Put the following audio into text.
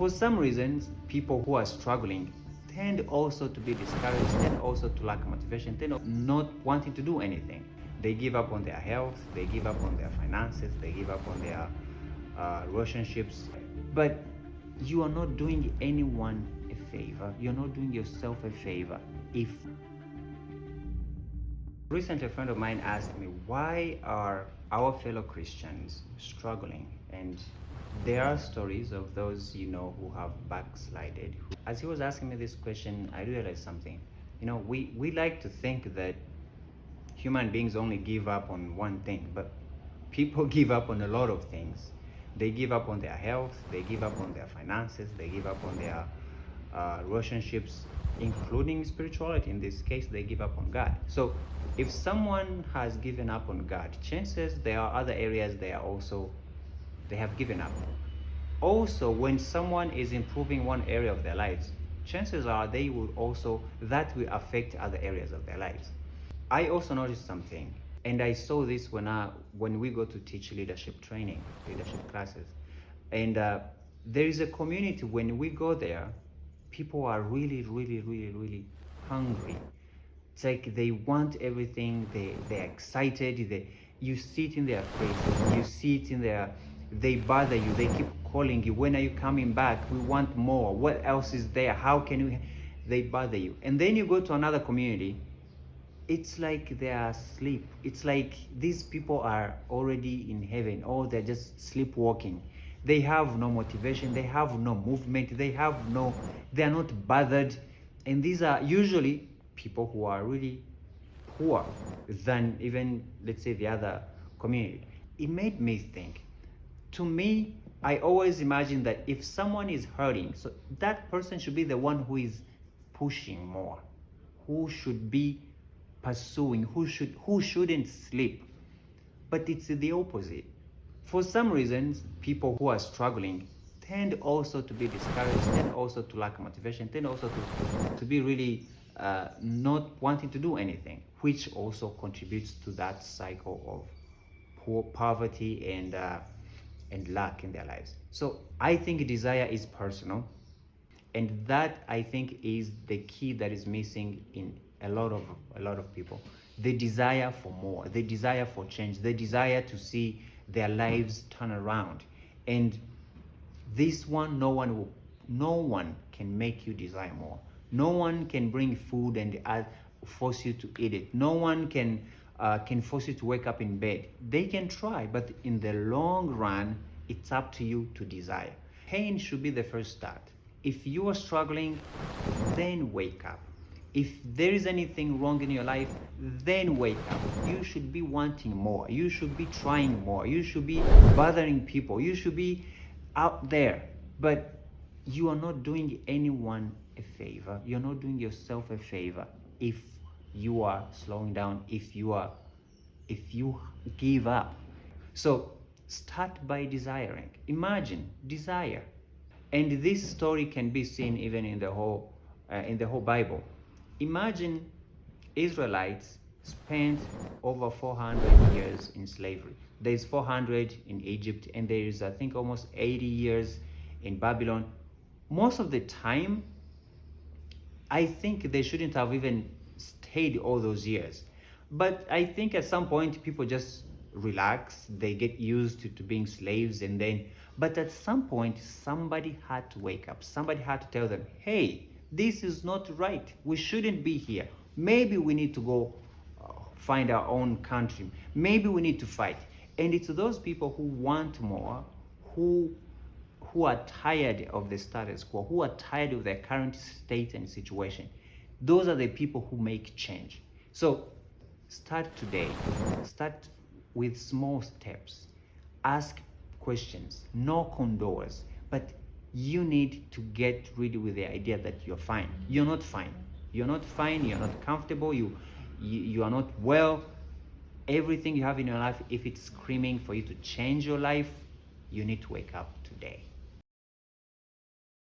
For some reasons, people who are struggling tend also to be discouraged, tend also to lack motivation, tend not wanting to do anything. They give up on their health, they give up on their finances, they give up on their relationships. But you are not doing anyone a favor, you're not doing yourself a favor if recently a friend of mine asked me, why are our fellow Christians struggling? And there are stories of those who have backslided. As he was asking me this question, I realized something. We like to think that human beings only give up on one thing, but people give up on a lot of things. They give up on their health, they give up on their finances, they give up on their relationships, including spirituality. In this case, they give up on God. So if someone has given up on God, chances there are other areas they have given up. Also, when someone is improving one area of their lives, chances are that will affect other areas of their lives. I also noticed something, and I saw this when we go to teach leadership training, leadership classes. And there is a community. When we go there, people are really, really, really, really hungry. It's like they want everything. They're excited. You see it in their faces. You see it in they bother you. They keep calling you. When are you coming back? We want more. What else is there? How can we? They bother you. And then you go to another community. It's like they are asleep. It's like these people are already in heaven, or they're just sleepwalking. They have no motivation, they have no movement, they are not bothered. And these are usually people who are really poor than even, let's say, the other community. It made me think. To me, I always imagine that if someone is hurting, so that person should be the one who is pushing more, who should be pursuing, who shouldn't sleep. But it's the opposite. For some reasons, people who are struggling tend also to be discouraged, tend also to lack motivation, tend also to be really not wanting to do anything, which also contributes to that cycle of poverty and lack in their lives. So I think desire is personal, and that, I think, is the key that is missing in a lot of people. The desire for more, the desire for change, the desire to see their lives turn around. And this one, no one can make you desire more. No one can bring food and force you to eat it. No one can force you to wake up in bed. They can try, but in the long run, it's up to you to desire. Pain should be the first start. If you are struggling, then wake up. If there is anything wrong in your life, then wake up. You should be wanting more. You should be trying more. You should be bothering people. You should be out there. But you are not doing anyone a favor. You're not doing yourself a favor if you are slowing down, if you give up. So start by desiring. Imagine, desire. And this story can be seen even in the whole Bible. Imagine Israelites spent over 400 years in slavery. There's 400 in Egypt, and there is, I think, almost 80 years in Babylon. Most of the time, I think they shouldn't have even stayed all those years. But I think at some point, people just relax. They get used to being slaves, but at some point, somebody had to wake up. Somebody had to tell them, hey, this is not right. We shouldn't be here. Maybe we need to go find our own country. Maybe we need to fight. And it's those people who want more, who are tired of the status quo, who are tired of their current state and situation. Those are the people who make change. So start today. Start with small steps. Ask questions. Knock on doors. But you need to get rid with the idea that you're fine. You're not fine. You're not fine. You're not comfortable. You are not well. Everything you have in your life, if it's screaming for you to change your life, you need to wake up today.